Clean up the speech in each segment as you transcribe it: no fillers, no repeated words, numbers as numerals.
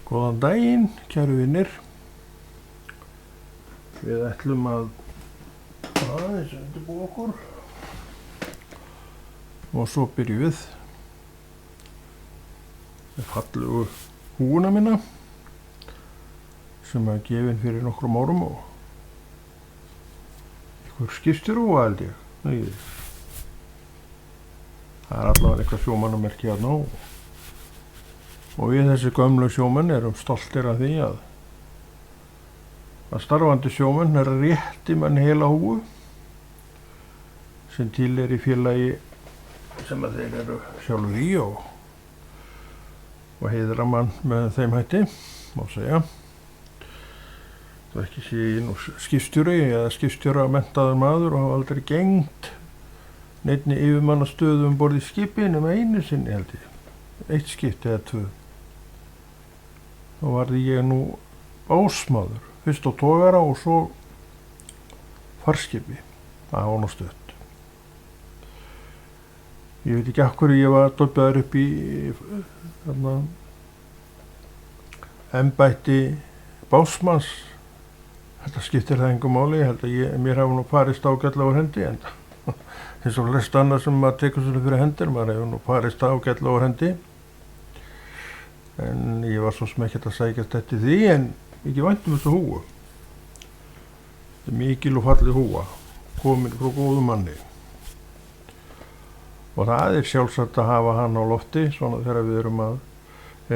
Góðan daginn, kæru vinir. Við ætlum að aðeins undirbúa okkur og svo byrjum við fallegu húuna mína sem að gefin fyrir nokkrum árum og ykkur skipstjóra held ég. Það er allavega eitthvað sjómannamerki hérna og við þessi gömlu sjómenn erum stoltir af því að starfandi sjómenn er rétti mann heila húfu sem til í félagi sem að þeir eru sjálfur í og heiðra mann með þeim hætti, má segja. Það ekki sé ég nú skipstjóri eða skipstjóra menntaður maður og hafa aldrei gegnt neinni yfirmannastöðu borð í skipi nema einu sinni held ég. Eitt skipti eða tvö. Þá varði ég nú básmaður, fyrst á togara og svo farskipi, það var nú stutt. Ég veit ekki af hverju ég var doppaður upp í embætti básmanns. Þetta skiptir það engu máli, ég held að mér hafa nú farist ágætlega úr hendi, en eins og flest annað sem maður tekur sér fyrir hendur, maður hefur nú farist ágætlega úr hendi. En ég var svo sem ekkert að sækjast eftir því, en ekki vænt þessu húfu. Þetta er mikil og falleg húfa, komin frá góðu manni. Og það er sjálfsagt að hafa hann á lofti, svona þegar við erum að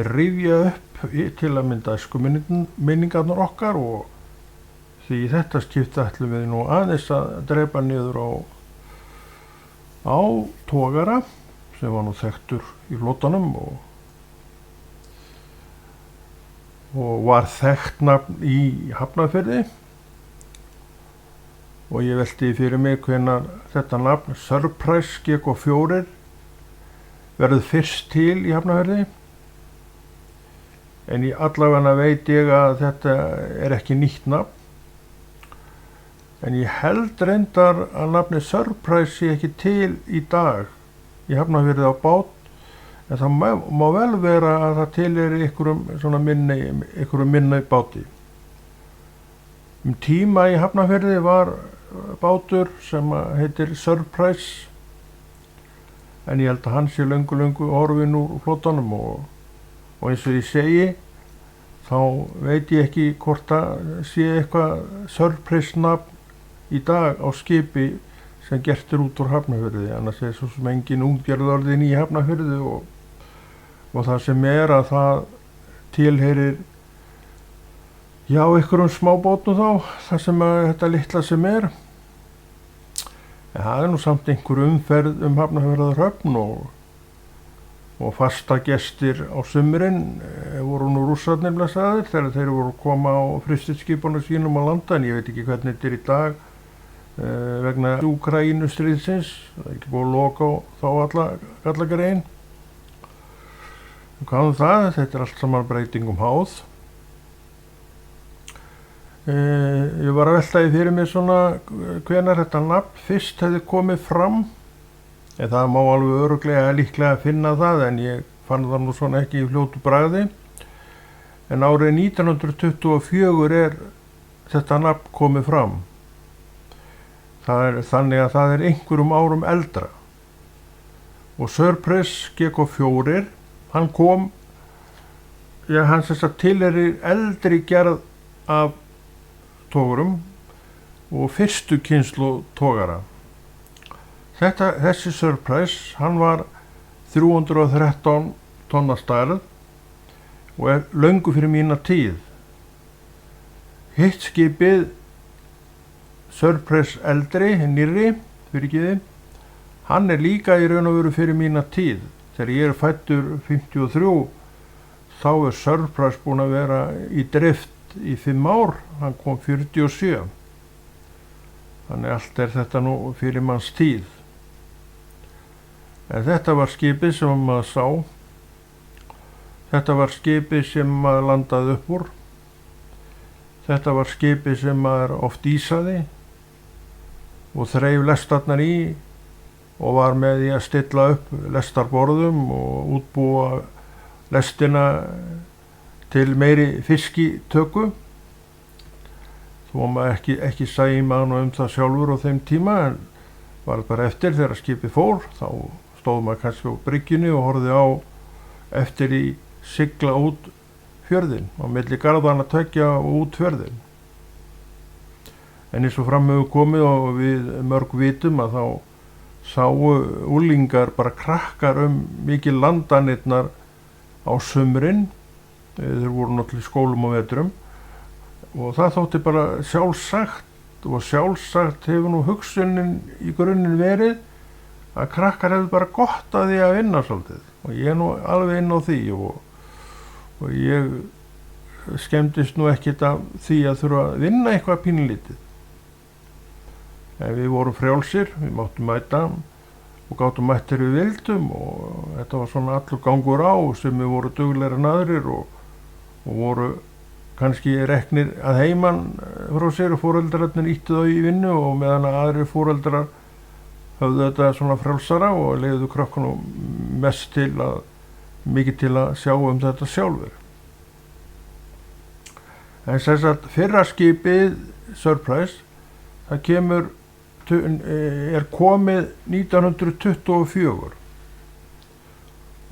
rifja upp til að mynda æskuminningarnar okkar og því í þetta skipti ætlum við nú aðeins að drepa niður á togara sem var nú þekktur í flotanum og var þekkt nafn í Hafnarfirði og ég velti fyrir mig hvenær þetta nafn Surprise GK4 verður fyrst til í Hafnarfirði, en í allavega veit ég að þetta er ekki nýtt nafn. En ég held reyndar að nafni Surprise sé ekki til í dag í Hafnarfirði á bát, en það má vel vera að það til einhverjum minni báti. Tíma í Hafnarfirði var bátur sem heitir Surprise, en ég held að hann sé löngu horfinn úr flotanum og eins og ég segi, þá veit ég ekki hvort það sé eitthvað Surprise nafn í dag á skipi sem gert út úr Hafnarfirði, annars svo sem engin útgerðarorðin í Hafnarfirði og það sem að það tilheyrir einhverjum smábátum þá, það sem þetta litla sem en það nú samt einhver umferð Hafnarfjarðarhöfn og fasta gestir á sumrin voru nú Rússarnir blessaðir þegar þeir voru að koma á frystiskipunum sínum á landa, en ég veit ekki hvernig þetta í dag vegna Úkraínustríðsins. Það er ekki búið að loka þá alla grein. Hvað það? Þetta allt saman breytingum háð. Ég var að velta því fyrir mig svona hvenær þetta nafn fyrst hefði komið fram. Það má alveg örugglega líklega finna það, en ég fann það nú svona ekki í fljótu bragði. En árið 1924 þetta nafn komið fram. Þannig að það einhverjum árum eldra. Og Surprise GK4, hann kom, hann þess að tilheyrir eldri gerð af togurum og fyrstu kynslóð togara. Þessi Surprise, hann var 313 tonna stærð og löngu fyrir mína tíð. Hitt skipið Surprise eldri, nýrri, hann líka í raun og veru fyrir mína tíð. Þegar ég fæddur 53, þá Surprise búinn að vera í drift í 5 ár, hann kom 47. Þannig allt þetta nú fyrir manns tíð. En þetta var skipið sem maður sá. Þetta var skipið sem maður landaði upp úr. Þetta var skipið sem maður oft ísaði og þreif lestarnar í og var með því að stilla upp lestarborðum og útbúa lestina til meiri fiskitöku, þó maður ekki sæi maður það sjálfur á þeim tíma, en var bara eftir þegar skipið fór, þá stóð maður kannski á bryggjunni og horfði á eftir í sigla út fjörðinn, á milli garðanna tveggja og út fjörðinn. En eins og fram hefur komið og við mörg vitum að þá sáu unglingar, bara krakkar mikið landanirnar á sumrin, þeir voru náttúrulega í skólum og vetrum, og það þótti bara sjálfsagt, og sjálfsagt hefur nú hugsunin í grunninn verið að krakkar hefur bara gott að því að vinna svolítið, og ég nú alveg inn á því, og ég skemmtist nú ekkert af því að þurfa að vinna eitthvað pínlítið. En við vorum frjálsir, við máttum mæta og gátum mætt þegar við vildum, og þetta var svona allur gangur á, sem við voru duglegri en aðrir og voru kannski reknir að heiman frá sér, og foreldrarnir ýttu þá í vinnu, og meðan aðrir foreldrar höfðu þetta svona frjálsara og leyfðu krökkunum mest mikið til að sjá þetta sjálfur. En sem sagt, fyrra skipið Surprise, það er komið 1924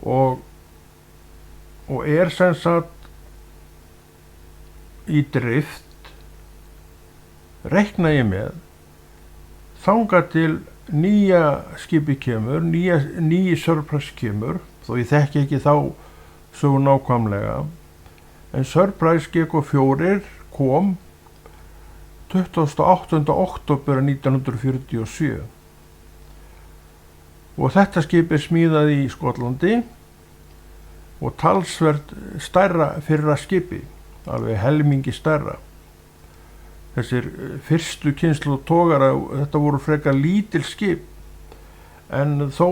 og er sem sagt í drift, reikna ég með, þangað til nýja skipið kemur, nýji Surprise kemur, þó ég þekki ekki þá svo nákvæmlega, en Surprise GK4 kom 28. október 1947, og þetta skip smíðað í Skotlandi og talsvert stærra fyrra skipi, alveg helmingi stærra. Þessir fyrstu kynslóð togara, þetta voru frekar lítil skip, en þó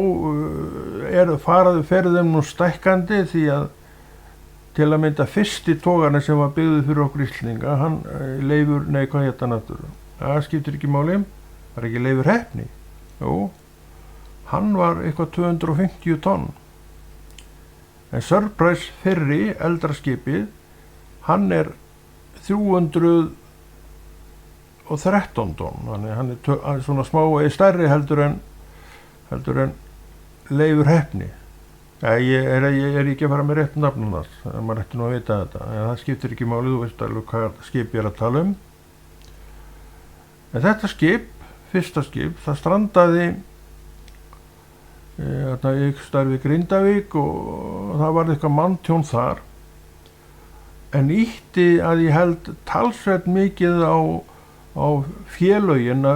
fer þeim nú stækkandi, því að til að mynda fyrsti togarinn sem var byggður fyrir okkur Íslendinga, hann Leifur, hvað hétt hann aftur? Það skiptir ekki máli, það ekki Leifur Heppni? Jú, hann var eitthvað 250 tonn. En Surprise fyrri, eldra skipið, hann er 313 tonn, þannig hann er svona smá stærri heldur en Leifur Heppni. Ég er ekki að fara með rétt nafnum þar, maður ætti nú að vita þetta, en það skiptir ekki máli, þú veist alveg hvað skip ég er að tala um. En þetta skip, fyrsta skip, það strandaði ég starfi Grindavík, og það var eitthvað manntjón þar, en ýtti að ég held talsvert mikið á félögin,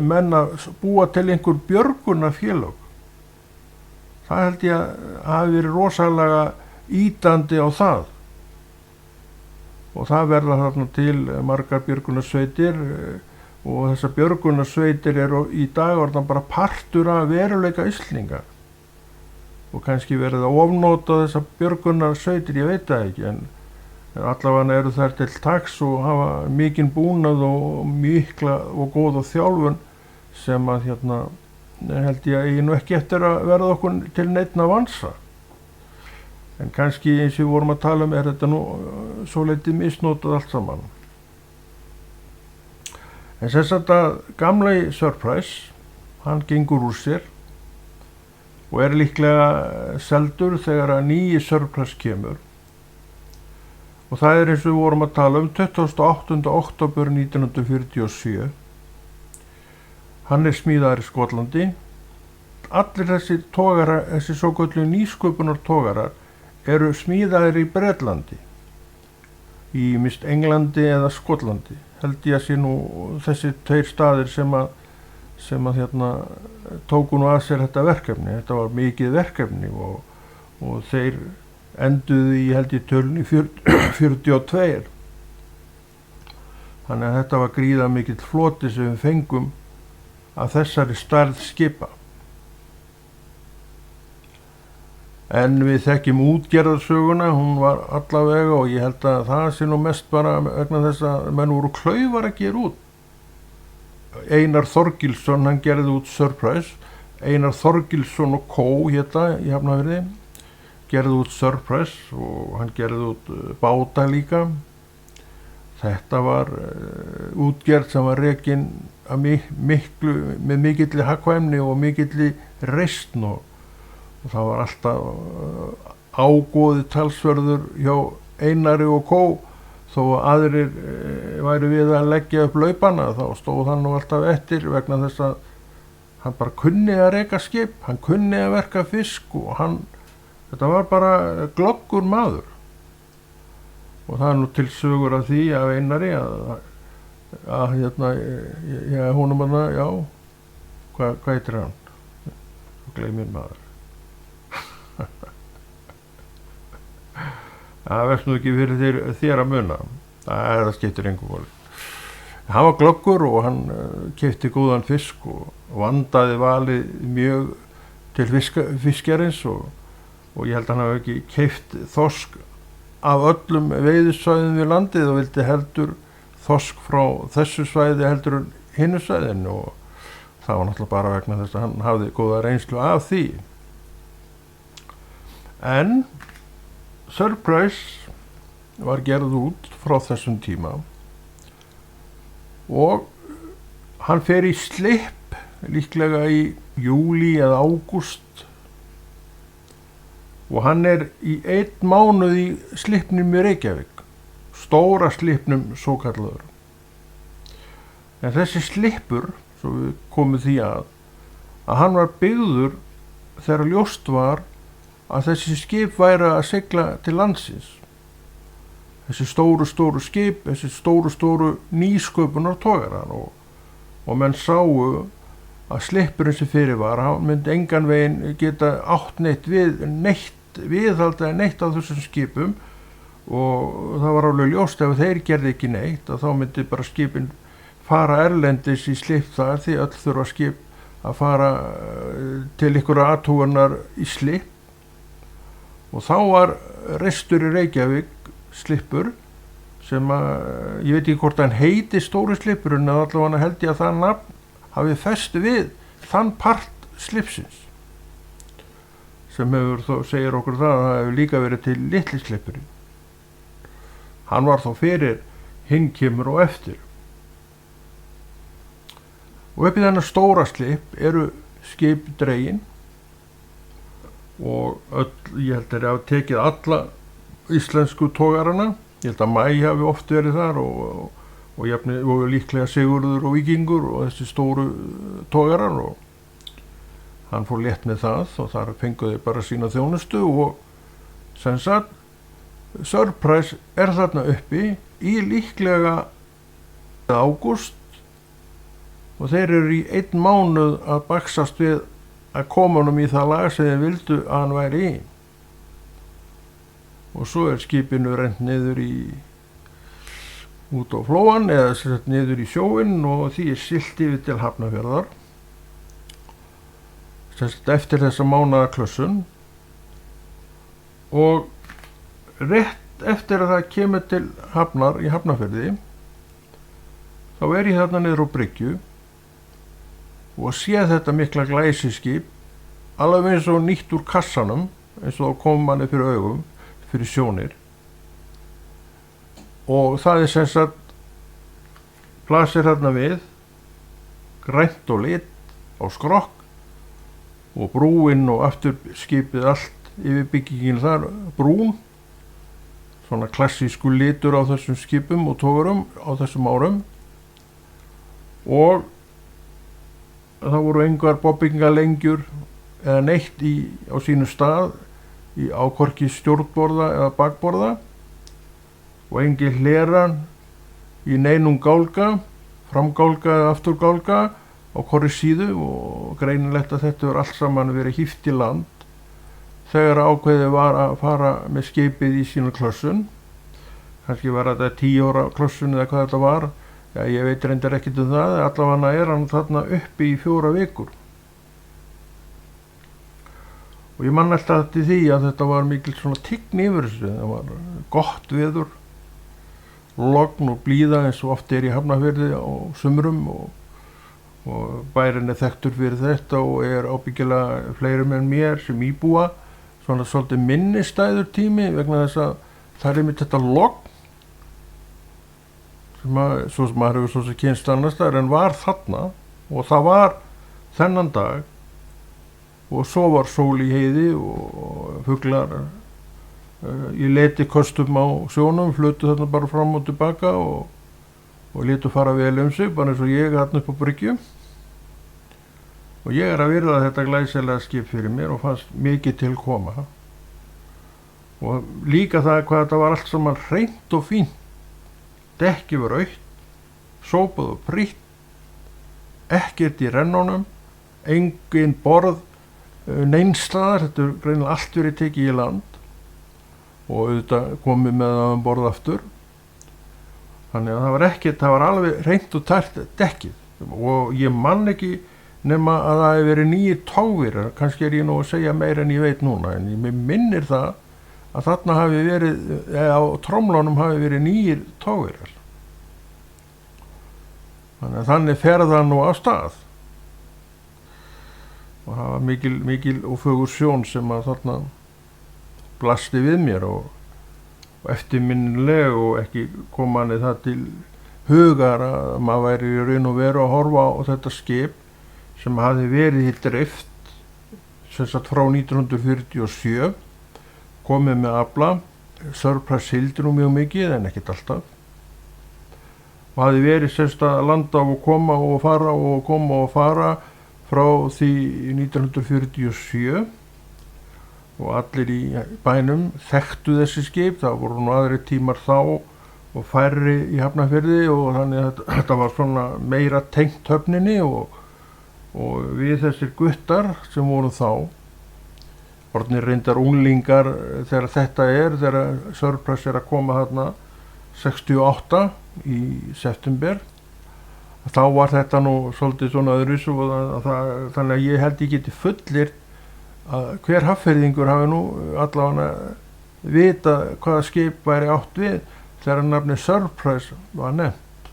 menn að búa til einhver björgunarfélög. Það held ég að hafi verið rosalega ýtandi á það, og það verða þarna til margar björgunarsveitir, og þessar björgunarsveitir eru í dag orðan bara partur af veruleika Íslendinga, og kannski verið að ofnota þessar björgunarsveitir, ég veit það ekki, en allavega eru þær til taks og hafa mikinn búnað og mikla og góða þjálfun, sem að held ég að ég nú ekki eftir að verða okkur til neinna vansa. En kannski eins og við vorum að tala um, þetta nú svolítið misnotað allt saman. En sem sagt að gamli Surprise, hann gengur úr sér og er líklega seldur þegar að nýji Surprise kemur. Og það er eins og við vorum að tala um 28. október 1947. Hann er smíðaður í Skotlandi. Allir þessi togarar, þessi svokölluðu nýsköpunar togarar, eru smíðaðir í Bretlandi, í Englandi eða Skotlandi. Held ég að sé nú þessi tveir staðir sem að tóku nú að sér þetta verkefni. Þetta var mikið verkefni, og þeir enduðu í, held ég, tölunni 42. Þannig að þetta var gríða mikill floti sem við fengum af þessari stærð skipa. En við þekkjum útgerðarsöguna, hún var allavega, og ég held að það sé nú mest bara vegna þess að menn voru klaufar að gera út. Einar Þorgilsson, hann gerði út Surprise, Einar Þorgilsson og Co. Hérna í Hafnarfirði, gerði út Surprise og hann gerði út báta líka. Þetta var útgerð sem var rekin með mikilli hagkvæmni og mikilli reisn og það var alltaf ágóði talsverður hjá Einari og Kó. Þó að aðrir væru við að leggja upp laupana þá stóð hann nú alltaf eftir vegna þess að hann bara kunni að reka skip, hann kunni að verka fisk og þetta var bara glöggur maður. Og það nú til sögur af því af Einari að hérna, honum hana, já, hvað heitir hann? Gleymir maður. Það verðst nú ekki fyrir þér að muna. Það skiptir engu máli. Hann var glöggur og hann keypti góðan fisk og vandaði valið mjög til fiskjarins og ég held að hann hafi ekki keypt þorsk af öllum veiðisvæðum við landið og vildi heldur þorsk frá þessu svæði heldur en hinu svæðinu og það var náttúrulega bara vegna þess að hann hafði góða reynslu af því. En Surprise var gerð út frá þessum tíma og hann fer í slipp líklega í júlí eða ágúst og hann í 1 mánuð í slippnum í Reykjavík, stóra slippnum svo kallaður. En þessi slippur, svo við komum því að hann var byggður þegar ljóst var að þessi skip væri að sigla til landsins. Þessi stóru skip, þessi stóru nýsköpunartogarar og menn sáu að slippurinn sem fyrir var, hann myndi engan veginn geta átt viðhalda neitt á þessum skipum og það var alveg ljóst ef þeir gerði ekki neitt að þá myndi bara skipin fara erlendis í slipp þar því öll þurfa skip að fara til ykkur athúanar í slipp. Og þá var reistur í Reykjavík slippur sem ég veit ekki hvort hann heiti stóri slippurinn en allavega held ég að það nafn hafi fest við þann part slipsins sem hefur þó, segir okkur það hefur líka verið til litli slippurinn. Hann var þó fyrir hinn kemur og eftir. Og upp í þennan stóra slipp eru skip dregin og ég held að hafa tekið alla íslensku togarana. Ég held að Maj hafi oft verið þar og líklega Sigurður og Víkingur og þessi stóru togarar og hann fór létt með það og þar fenguði bara sína þjónustu og sem sagt Surprise þarna uppi í líklega ágúst og þeir eru í 1 mánuð að baxast við að koma honum í það lag sem þeir vildu að hann væri í. Og svo skipinu rennt niður út á flóan eða sett niður í sjóinn og því siglt yfir til Hafnarfjarðar. Sett eftir þessa mánaðarklössun og rétt eftir að það kemur til Hafnar í Hafnarfirði þá ég þarna niður á bryggju og sé þetta mikla glæsiskip alveg eins og nýtt úr kassanum eins og þá kom manni fyrir augum fyrir sjónir og það sem sagt blasir þarna við grænt og lit á skrokk og brúin og aftur skipið allt yfir byggingin þar brún svona klassísku litur á þessum skipum og togurum á þessum árum og það voru engar bobbingalengjur eða neitt á sínu stað á hvorki stjórnborða eða bakborða og engin hleran í neinum gálga, framgálga eða afturgálga á hvorri síðu og greinilegt að þetta allt saman verið híft í land þegar ákveðið var að fara með skipið í sína klössun. Kannski var þetta 10 ára klössun eða hvað þetta var. Já, ég veit reyndar ekkert það, allavega hann þarna uppi í 4 vikur. Og ég man alltaf til því að þetta var mikil svona tign yfir þessu, það var gott veður, logn og blíða eins og oft í Hafnarfirði á sumrum og bærinn þekktur fyrir þetta og ábyggilega fleirum en mér sem íbúa, svona svolítið minnistæður tími vegna þess að það er einmitt þetta logn sem maður hefur svo sem kynst annars staðar en var þarna og það var þennan dag og svo var sól í heiði og fuglar í leti kostum á sjónum, flutu þarna bara fram og tilbaka og létu fara vel sig, bara eins og ég þarna upp á bryggju. Og ég að virða þetta glæsilega skip fyrir mér og fannst mikið til koma. Og líka það hvað þetta var allt saman hreint og fínt. Dekkið var autt, sópað og prýtt, ekkert í rennunum, engin borð neinstaðar, þetta er greinilega allt verið tekið í land og auðvitað komið með það um borð aftur. Þannig að það var alveg hreint og tært dekkið og ég man ekki nema að það hefur verið 9 togvélar, kannski er ég nú að segja meira en ég veit núna, en ég minnir það að þarna hafi verið, á tromlunum hafi verið 9 togvélar. Þannig fer það nú á stað. Og það var mikil og fögur sjón sem að þarna blasti við mér og eftirminnileg og ekki kom manni það til hugar að maður væri í raun og veru að horfa á þetta skip sem hafði verið í drift sem sagt frá 1947, komið með afla, Surprise sildi nú mjög mikið en ekkert alltaf. Og hafði verið sem sagt að landa og koma og fara og koma og fara frá því 1947 og allir í bænum þekktu þessi skip, það voru nú aðrir tímar þá og færri í Hafnarfirði og þannig að þetta var svona meira tengt höfninni og við þessir guttar sem voru þá orðnir reyndar unglingar þegar þetta þegar Surprise að koma þarna 68 í september, þá var þetta nú svolítið svona öðruvísi og þannig að ég held ég geti fullir að hver Hafnfirðingur hafi nú allavega vita hvaða skip væri átt við þegar nafnið Surprise var nefnt.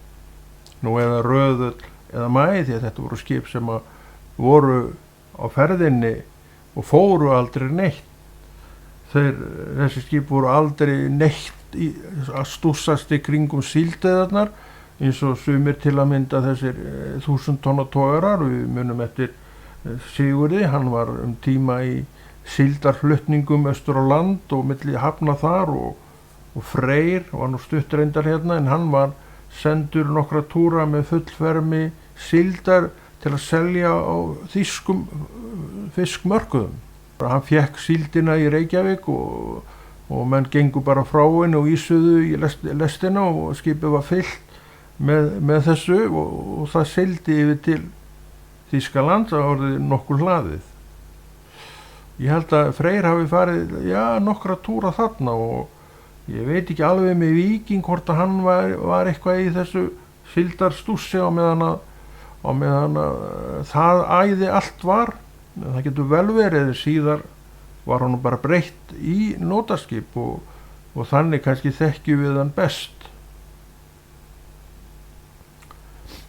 Nú eða Röðull eða Maí, því að þetta voru skip sem voru á ferðinni og fóru aldrei neitt. Þessi skip voru aldrei neitt að stússast í kringum síldveiðarnar eins og sumir til að mynda þessir 1000 tonna togarar. Við munum eftir Sigurði, hann var tíma í síldarflutningum austur á land og milli hafna þar og Freyr var nú stutt reyndar hérna en hann var sendur nokkra túra með fullfermi síldar til að selja á þýskum fiskmörkuðum. Hann fékk síldina í Reykjavík og menn gengu bara frá henni og ísuðu í lestina og skipið var fyllt með þessu og það seildi yfir til Þýskaland, það orðið nokkur hlaðið. Ég held að Freyr hafi farið, nokkra túra þarna og ég veit ekki alveg með Víking hvort að hann var eitthvað í þessu síldarstússi á meðan að það æði allt var. Það getur vel verið, síðar var hann bara breytt í nótaskip og þannig kannski þekkjum við hann best.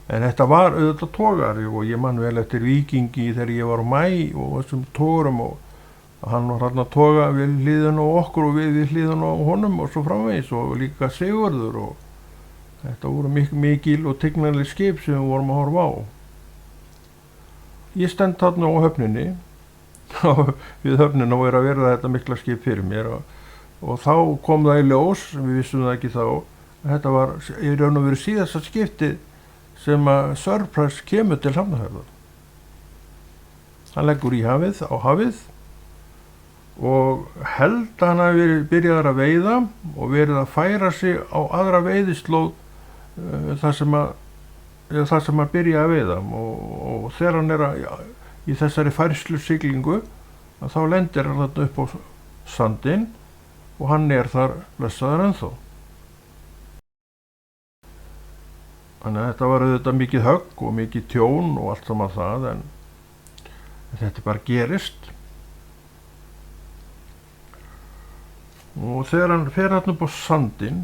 En þetta var auðvitað togari og ég man vel eftir Víkingi þegar ég var á Maí og þessum togurum og hann var hann að toga við hliðina á okkur og við hliðina á honum og svo framvegis og líka Sigurður og þetta voru mikil og tignarleg skip sem við vorum að horfa á. Ég stend þarna á höfninni við höfnina og að verða þetta mikla skip fyrir mér og þá kom það í ljós, við vissum það ekki þá, að þetta var í raun og veru síðasta skiptið sem að Surprise kemur til Hafnarfjarðar. Hann leggur á hafið og held að hann hafi verið byrjaður að veiða og verið að færa sig á aðra veiðislóð þar sem að byrja að veiða og þegar hann í þessari færslusiglingu að þá lendir hann þarna upp á sandinn og hann þar blessaður ennþá. Þannig að þetta var auðvitað mikið högg og mikið tjón og allt saman það en þetta bara gerist. Og þegar hann fer hann upp á sandinn,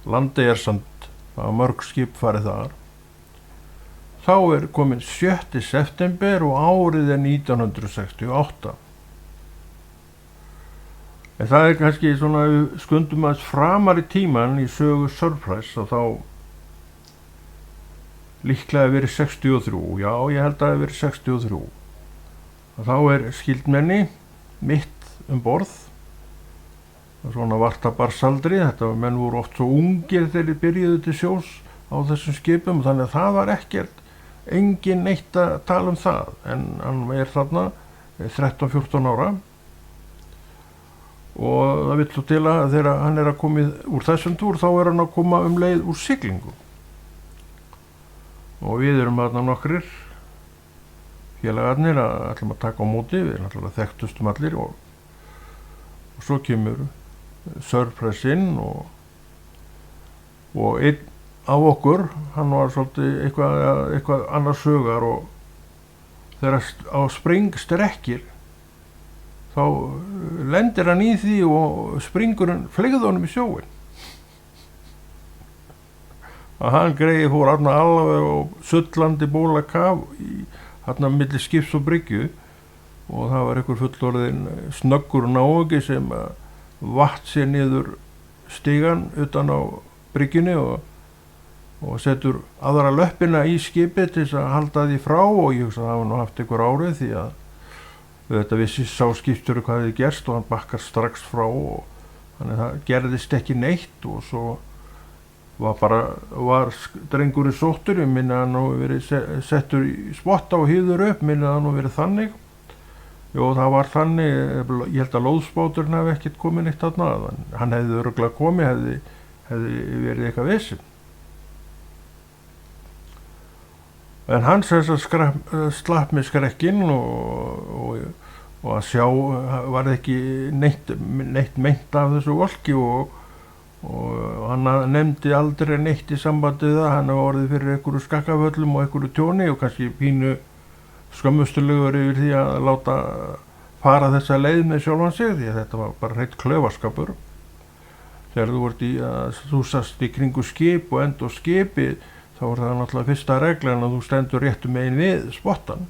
Landeyjarsand, það var mörg skip farið þar, þá komin 7. september og árið 1968. En það kannski svona, við skundum aðeins framar í tíman í sögu Surprise og þá líklega verið 63, já ég held að það verið 63. Og þá skildmenni mitt borð, svona vartabarsaldri, menn voru oft svo ungir þegar þeir byrjuðu til sjós á þessum skipum, þannig að það var engin neitt að tala það, en hann þarna 13-14 ára og það vill svo til að þegar hann að koma úr þessum túr þá hann að koma leið úr siglingu og við þarna nokkrir félagarnir að ætlum að taka á móti, við náttúrulega þekktustum allir og svo kemur Surprise inn og einn af okkur, hann var svolítið eitthvað annars sögar og þegar á springstrekkir þá lendir hann í því og springurinn fleygði honum í sjóinn. Að hann greiði fór alveg á sullandi bólakaf þarna milli skips og bryggju og það var einhver fullorðinn snöggur náungi sem vatt sér niður stigann utan á bryggjunni og setur aðra löppina í skipið til þess að halda því frá og ég hugsa að það hafa haft einhver árið því að þetta vissi sá skipstjóri hvað hefði gerst og hann bakkar strax frá og þannig það gerðist ekki neitt og svo var drengurinn sóttur, ég minni að hann nú verið settur í spotta og hýður upp, minni að hann nú verið þannig. Jó, það var þannig, ég held að lóðsbáturinn hefði ekkert komið neitt þarna, hann hefði örugglega komið, hefði verið eitthvað vesen. En hann slapp með skrekkinn og að sjá var ekki neitt meint af þessu volki og hann nefndi aldrei neitt í sambandi við það, hann hefði orðið fyrir einhverju skakkaföllum og einhverju tjóni og kannski pínu skömmustulegur yfir því að láta fara þessa leið með sjálfan sig því að þetta var bara hreinn klaufaskapur. Þegar þú vart þú sast í kringu skip og enda á skipi þá var það náttúrulega fyrsta reglan að þú stendur réttu megin við spottan.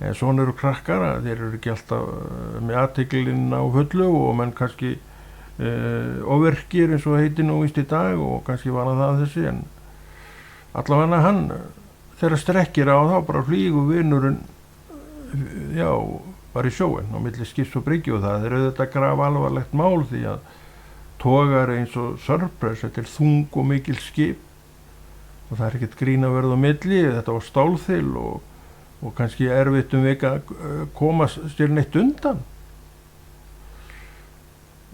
En svona eru krakkar að þeir eru ekki alltaf með athyglininn á fullu og menn kannski ofverkir eins og heitir nú víst í dag og kannski var það þessi en allavega hann þegar strekkir á þá bara flýgur vinurinn bara í sjóinn á milli skips og bryggju og það auðvitað grafalvarlegt mál því að togari eins og Surprise, þetta þung og mikil skip og það ekkert grín að verða á milli, þetta var stálþil og kannski erfitt vik að koma sér neitt undan.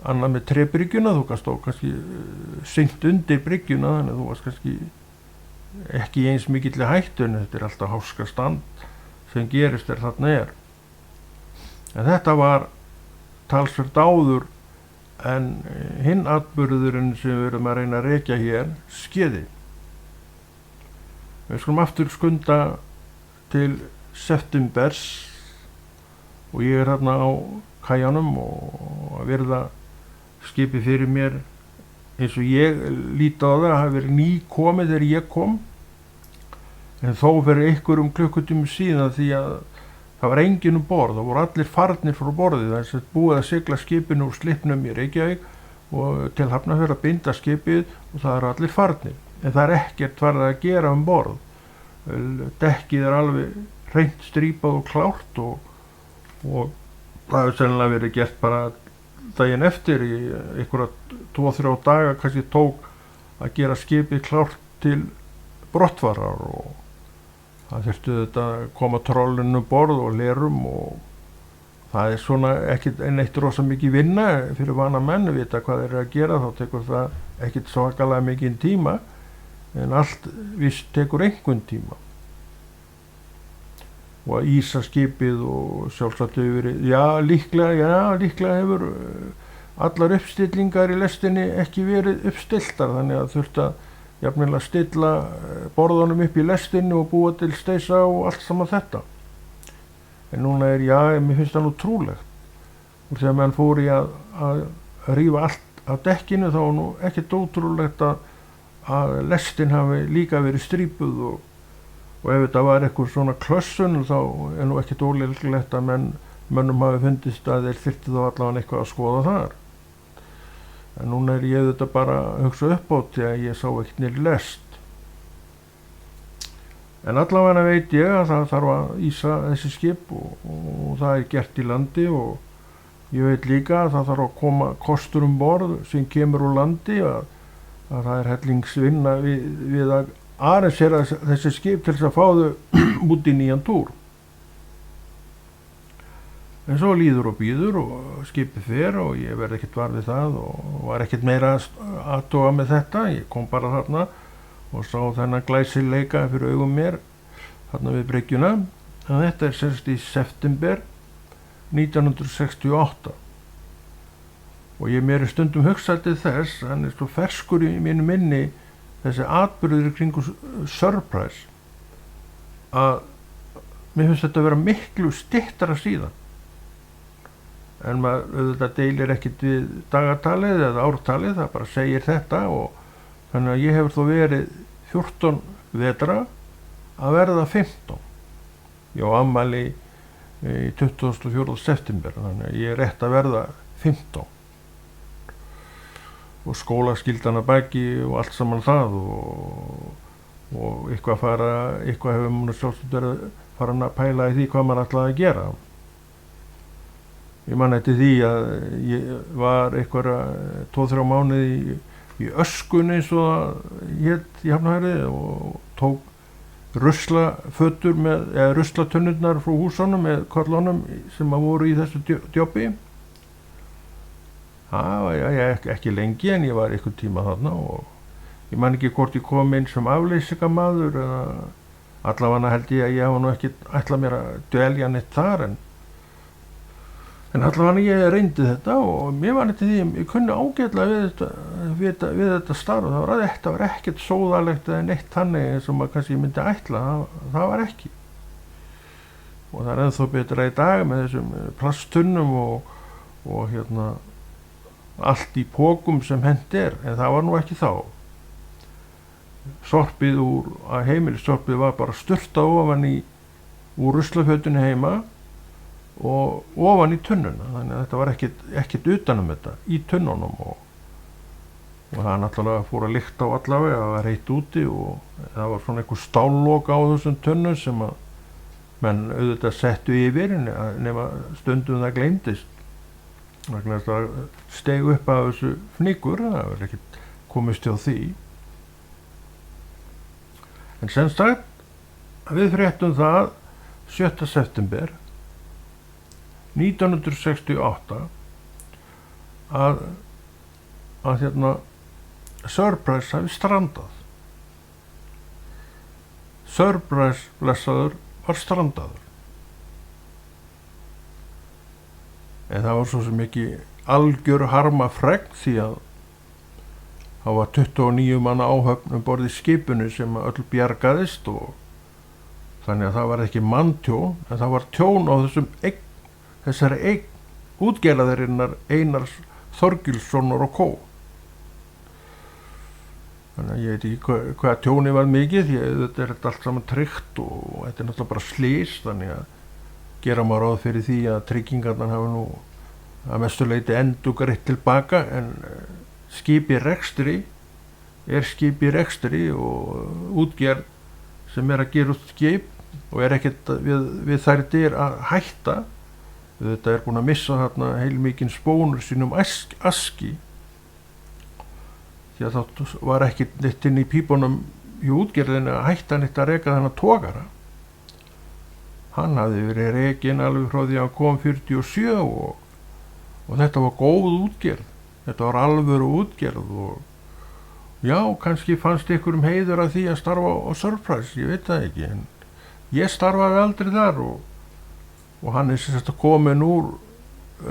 Annað með trébryggjuna, þú kannst á kannski syngt undir bryggjuna þannig að þú varst kannski ekki eins mikill hættu en þetta alltaf háskastand sem gerist þarna En þetta var talsvert áður en hinn atburðurinn sem við erum að reyna að rekja hér skeði. Við skulum aftur skunda til septembers og ég þarna á kajanum og að virða skipið fyrir mér eins og ég líti á það hafi verið nýkomið þegar ég kom en þó fyrir einhverjum klukkutímum síðan því að það var enginn borð, það voru allir farnir frá borði þess að búið að sigla skipinu úr Slippnum í Reykjavík og til Hafnarfjarðar að binda skipið og það eru allir farnir en það ekkert farið að gera borð. Dekkið alveg hreint strípað og klárt og það hefur sennilega verið gert bara daginn eftir í einhverja 2-3 daga kannski tók að gera skipið klárt til brottfarar og það þurfti þetta að koma trollinu borð og lerum og það svona ekkert neitt rosa mikið vinna fyrir vana menn að vita hvað þeir eru að gera þá tekur það ekkert svakalega mikið tíma en allt víst tekur einhvern tíma og að ísa skipið og sjálfsagt hefur verið líklega hefur allar uppstillingar í lestinni ekki verið uppstilltar þannig að þurfti að jafnvel að stilla borðunum upp í lestinni og búa til steisa og allt saman þetta en núna mér finnst það nú trúlegt og þegar menn fór í að rífa allt af dekkinu þá nú ekkert ótrúlegt að lestin hafi líka verið strípuð og ef þetta var eitthvað svona klössun þá nú ekkert ólíklegt að menn mönnum hafi fundist að þeir þyrfti þá allavega eitthvað að skoða þar. En núna ég þetta bara að hugsa upp á því að ég sá ekkert niður lest. En allavega veit ég að það þarf að ísa þessi skip og það er gert í landi, og ég veit líka að það þarf að koma kostur borð sem kemur úr landi, að það er hellingsvinna við að arrangera þessi skip til þess að fá þau út í nýjan túr. En svo líður og býður og skipið fer og ég verði ekkert var við það og var ekkert meira að toga með þetta. Ég kom bara þarna og sá þennan glæsileika fyrir augum mér þarna við bryggjuna. En þetta er semst í september 1968 og mér stundum hugsað til þess, hann er svo ferskur í mínu minni, þessi atburður kringu Surprise, að mér finnst þetta að vera miklu styttara síðan. En maður auðvitað deilir ekkert við dagatalið eða ártalið, það bara segir þetta, og þannig að ég hefur þó verið 14 vetra að verða 15. Ég á afmæli í 24. september, þannig að ég er rétt að verða 15. Og skólaskyldan að baki og allt saman það, og eitthvað hefur maður sjálfsagt verið farin að pæla í því hvað maður ætlaði að gera. Ég man eftir því að ég var eitthvað 2-3 mánuði í öskunni eins og það hét í Hafnarfirði og tók ruslafötur eða ruslatunnurnar frá húsunum með körlunum sem voru í þessu djópi. Það var ekki lengi en ég var einhvern tíma þarna og ég man ekki hvort ég kom inn sem afleysingamaður eða allavega held ég að ég hafa nú ekki ætlað mér að dvelja neitt þar, en allavega ég reyndi þetta og mér var eftir því ég kunni ágætlega við þetta starf. Þetta var ekkert sóðalegt eða neitt þannig eins og maður kannski myndi ætla, það var ekki. Og það er ennþá betra í dag með þessum plasttunnum og allt í pókum sem hent er, en það var nú ekki þá. Sorpið heimilissorpið var bara sturtað ofan úr ruslafötunni heima og ofan í tunnuna, þannig að þetta var ekkert utanum þetta í tunnunum og það náttúrulega fór að lykta á allavega, það var heitt úti og það var svona einhver stállok á þessum tunnum sem að menn auðvitað settu yfir nema stundum það gleymdist vegna þess að steig upp af þessu fnykur, það var ekkert komist hjá því. En sem sagt við fréttum það 7. september 1968 að Surprise hafi strandað. Surprise blessaður var strandaður. En það var svo sem ekki algjör harmafregn því að það var 29 manna áhöfn borð í skipinu sem öll bjargaðist og þannig að það var ekki manntjón, en það var tjón á þessari eign útgerðarinnar Einars Þorgilssonar og kó. Þannig að ég veit ekki hvað tjóni var mikið því að þetta er allt saman tryggt og þetta er náttúrulega bara slys, þannig að gera maður ráð fyrir því að tryggingarnar hafa nú að mestu leyti endurgreitt tilbaka, en skip í rekstri og útgerð sem er að gera út skip og er ekkert við þær dyr að hætta. Þetta er búin að missa þarna heilmikinn spónur sínum aski því að þá var ekkert neitt inn í pípunum í útgerðinni að hætta neitt að reka þennan togara. Hann hafði verið rekinn alveg frá því að hann kom 47 og þetta var góð útgerð, þetta var alvöru útgerð og já, kannski fannst einhverjum heiður að því að starfa á Surprise, ég veit það ekki, en ég starfaði aldrei þar og hann er sem sagt komin úr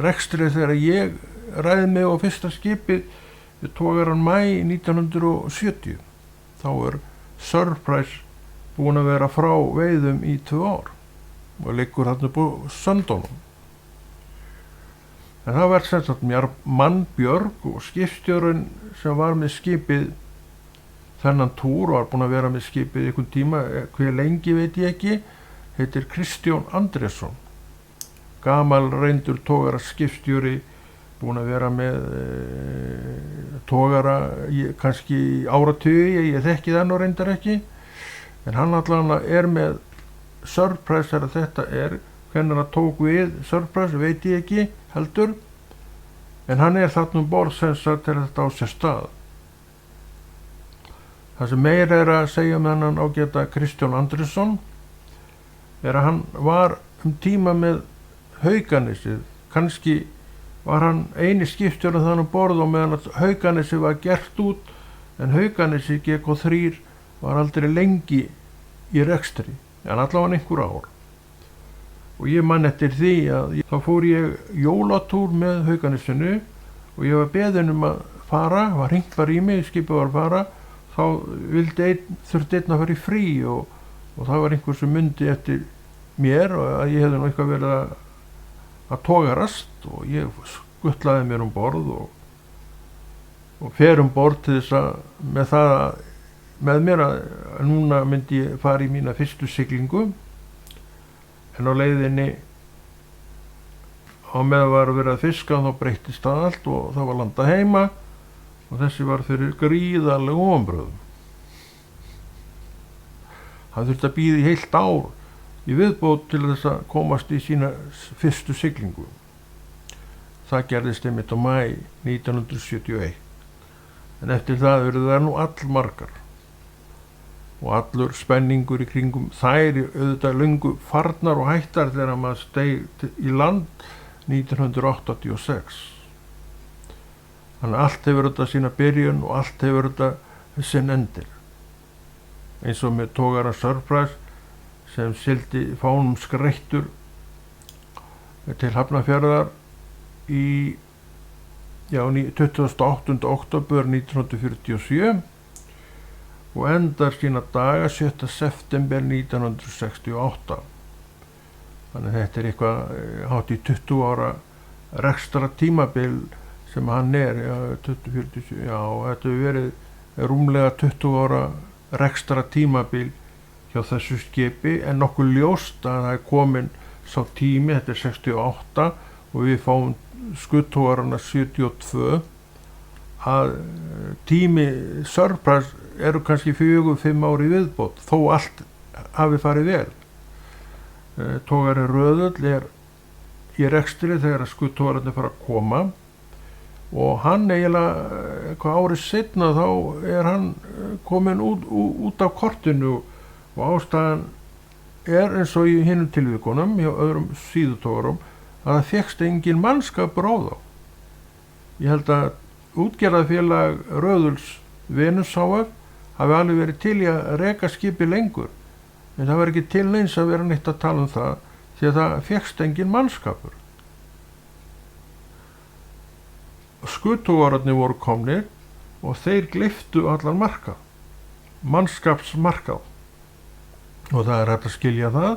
rekstri þegar ég ræði mig á fyrsta skipið við togaran maí 1970. Þá er Surprise búin að vera frá veiðum í 2 ár og liggur þarna upp á söndunum. En það var sem sagt mér Mannbjörg og skipstjórinn sem var með skipið þennan túr og var búin að vera með skipið einhvern tíma, hver lengi veit ég ekki, heitir Kristján Andrésson. gamal reyndur togara skipstjóri, búinn að vera með togara kannski í áratugi, ég þekki það nú reyndar ekki, en hann allan með Surprise þegar þetta hvernig hann tók við Surprise veit ég ekki heldur, en hann þarna borð sem sagt þegar þetta á sér stað. Það sem meira að segja með hann ágæta Kristján Andrésson að hann var tíma með Hauganesi, kannski var hann eini skipstjóri þannig borð og meðan að Hauganesi var gert út, en Hauganesi GK3 var aldrei lengi í rekstri, en allavega einhver ár. Og ég man eftir því að þá fór ég jólatúr með Hauganisinu og ég var beðinn að fara, var hringt í mig, skipið var að fara, þá þurfti einn að fara í frí og það var einhver sem mundi eftir mér og að ég hefði nú eitthvað verið að togarast og ég skuttlaði mér borð og fer borð til þess að með mér að núna myndi ég fara í mína fyrstu siglingu, en á leiðinni á meðan var verið að fiska þá breyttist það allt og það var landað heima og þessi var fyrir gríðarlegum vonbrigðum. Hann þurfti að bíða í heilt ár í viðbót til þess að komast í sína fyrstu siglingu. Það gerðist einmitt á maí 1971, en eftir það eru það nú allmargar og allur spenningur í kringum þær auðvitað löngu farnar og hættar þegar maður steig í land 1986. Þannig að allt hefur þetta sína byrjun og allt hefur þetta sinn endir. Eins og með togara Surprise sem sigldi fánum skreittur til Hafnarfjarðar í 28. október 1947 og endar sína daga 7. september 1968. Þannig að þetta eitthvað hátt í 20 ára rekstra tímabil sem hann 2047, þetta hefur verið rúmlega 20 ára rekstra tímabil hjá þessu skipi, en nokkuð ljóst að það komin sá tími, þetta 68 og við fáum skuttogarana 72, að tími Surprise eru kannski 4-5 ári viðbót, þó allt hafi farið vel. Togari Röðull í rekstri þegar skuttogararnir fara að koma og hann eiginlega eitthvað árið seinna þá hann kominn út af kortinu og ástæðan eins og í hinum tilvikunum hjá öðrum síðutogarum að það fékkst engin mannskapur á þá. Ég held að útgerðarfélag Röðulls Venus HF hafi alveg verið til í að reka skipi lengur, en það var ekki til neins að vera neitt að tala það því að það fékkst engin mannskapur. Skuttogararnir voru komnir og þeir gleyptu allan markað, mannskapsmarkað, og það hægt að skilja það,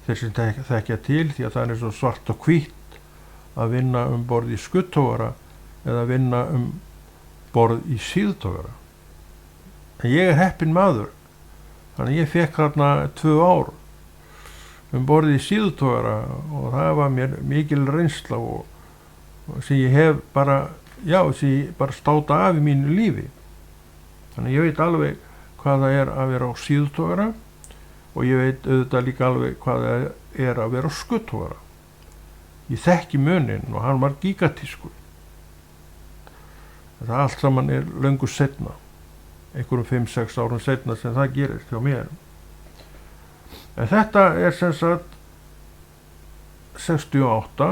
þeir sem þekkja til, því að það svo svart og hvítt að vinna borð í skuttogara eða vinna borð í síðtogara. En ég heppinn maður, þannig að ég fekk þarna 2 ár borð í síðtogara og það var mér mikil reynsla og sem ég hef bara státa af í mínu lífi. Þannig að ég veit alveg hvað það að vera á síðtogara og ég veit auðvitað líka alveg hvað það að vera á skuttogara. Ég þekki muninn og hann var gigantískur. Það allt saman löngu seinna, einhverjum 5-6 árum seinna sem það gerist hjá mér. En þetta sem sagt 68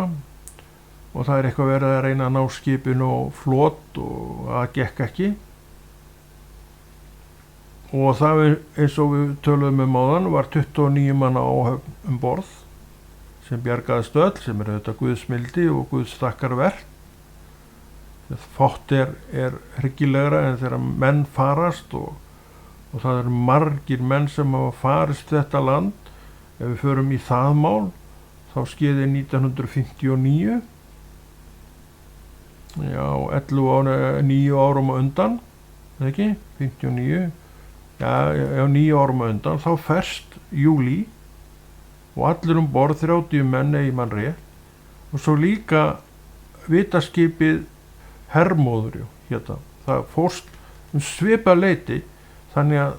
og það eitthvað verið að reyna að ná skipinu og flot og það gekk ekki. Og það eins og við töluðum áðan var 29 manna áhöfn borð sem bjargaðist öll, sem auðvitað Guðsmildi og Guðs þakkarverk. Fátt hryggilegra en þegar menn farast og það eru margir menn sem hafa farist þetta land. Ef við förum í það mál þá skeiði 1959, 9 árum á undan, ekki? 59, 9 árum á undan, þá ferst júlí og allir borð 30 menn eigi mann rétt, og svo líka vitaskipið Hermóður hérna. Það fórst svipað leyti, þannig að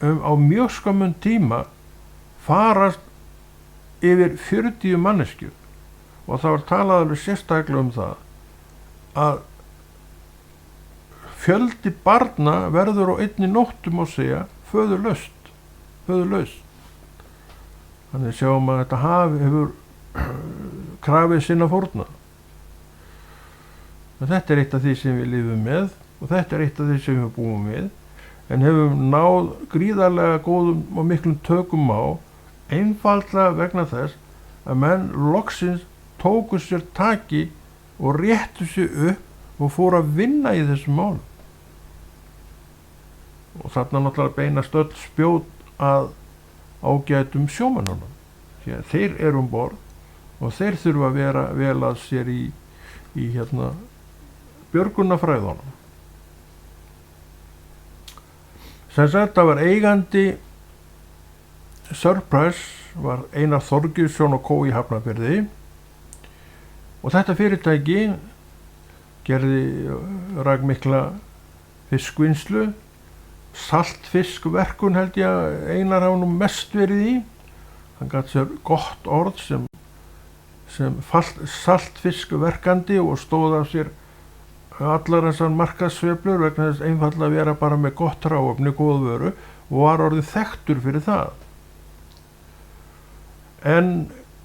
á mjög skömmun tíma farast yfir 40 manneskjur, og það var talað alveg sérstaklega það að fjöldi barna verður á einni nóttu, má segja, föðurlaust. Þannig sjáum að þetta hefur krafið sinna fórna. En þetta er eitt af því sem við lifum með, og þetta er eitt af því sem við búum við, en hefum náð gríðarlega góðum og miklum tökum á, einfaldlega vegna þess að menn loksins tóku sér taki og réttu sér upp og fóru að vinna í þessum málum. Og þarna náttúrulega beinast öll spjót að ágætum sjómönnunum, því að þeir eru borð og þeir þurfa að vera vel að sér í björgunarfræðunum. Sem sagt, það var eigandi Surprise var Einar Þorgilsson & Co. í Hafnarfirði, og þetta fyrirtæki rak mikla fiskvinnslu, saltfiskverkun held ég að Einar hafa nú mest verið í. Hann gat sér gott orð sem saltfiskverkandi og stóð af sér allar þessar markaðssveiflur vegna þess einfaldlega að vera bara með gott hráefni, góð vöru, og var orðið þekktur fyrir það. En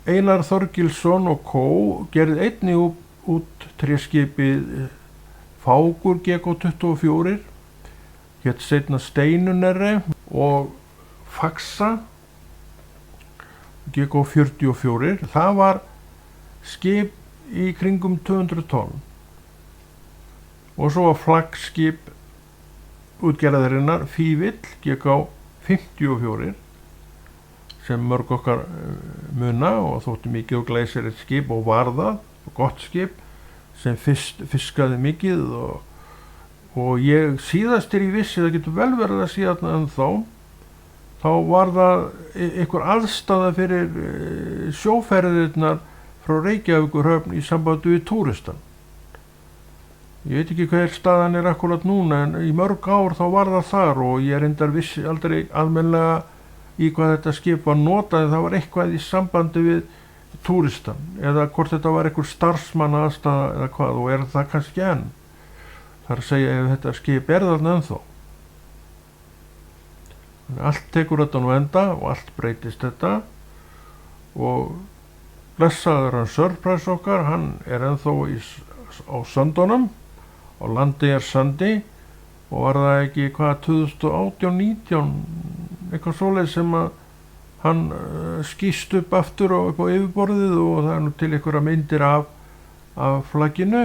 Einar Þorgilsson & Co. gerði einnig út tréskipið Fákur GK24, hét seinna Steinunerre, og Faxa GK44. Það var skip í kringum 200 tonn. Og svo var flaggskip útgerðarinnar Fívill GK54, sem mörg okkar muna og þótti mikið og glæsilegt skip, og var það, og gott skip sem fiskaði mikið, og ég síðast ég vissi, það getur vel verið að síðan en þá var það einhver aðstaða fyrir sjóferðirnar frá Reykjavíkurhöfn í sambandi við túristan. Ég veit ekki hver staðan er akkurat núna, en í mörg ár þá var það þar, og ég reyndar vissi aldrei almennilega í hvað þetta skip var notað, en það var eitthvað í sambandi við túristan, eða hvort þetta var einhver starfsmanna aðstaða eða hvað, og er það kannski enn. Það er að segja ef þetta skip þarna ennþá. Allt tekur þetta nú enda og allt breytist þetta, og blessaður hann Surprise okkar, hann ennþá á Söndunum, á Landeyjarsandi, og var það ekki 2018-19 eitthvað svoleið sem að hann skýst upp aftur og upp á yfirborðið, og það er nú til einhverja myndir af flagginu,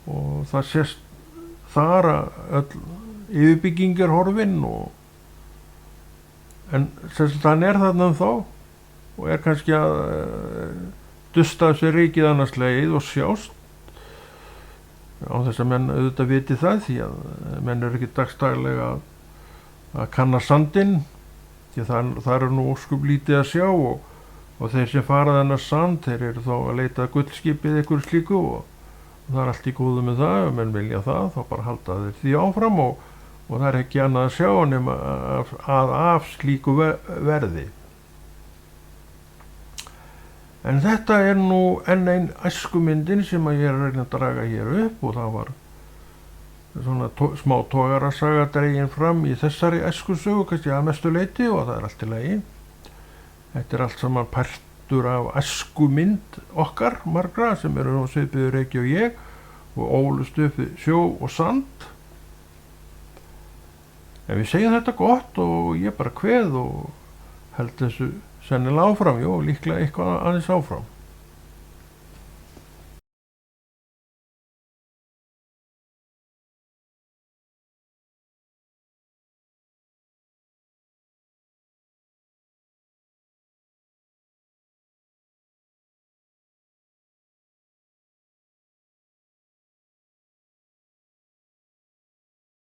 og það sést þar að öll yfirbygging horfin, en hann þarna þá og er kannski að dusta af sér rykið annars leið og sjást, á þess að menn auðvitað viti það, því að menn eru ekki dagstaglega að kanna sandinn, því að það eru nú óskup lítið að sjá, og þeir sem fara þennan sand, þeir eru þá að leita að gullskipið eitthvað slíku, og það er allt í góðu með það, ef menn vilja það, þá bara halda þeir því áfram, og það er ekki annað að sjá nema af slíku verði. En þetta er nú enn ein æskumyndin sem að ég er að reyna að draga hér upp, og það var svona smá togarasaga dregin fram í þessari æskusögu, kannski að mestu leyti, og það er allt í lagi. Þetta er allt saman partur af æskumynd okkar margra sem eru á svipuðu Reykjavík og ég, og ólust upp við sjó og sand. En við segjum þetta gott, og ég bara kveð og held þessu sennilega áfram, líklega eitthvað aðeins áfram.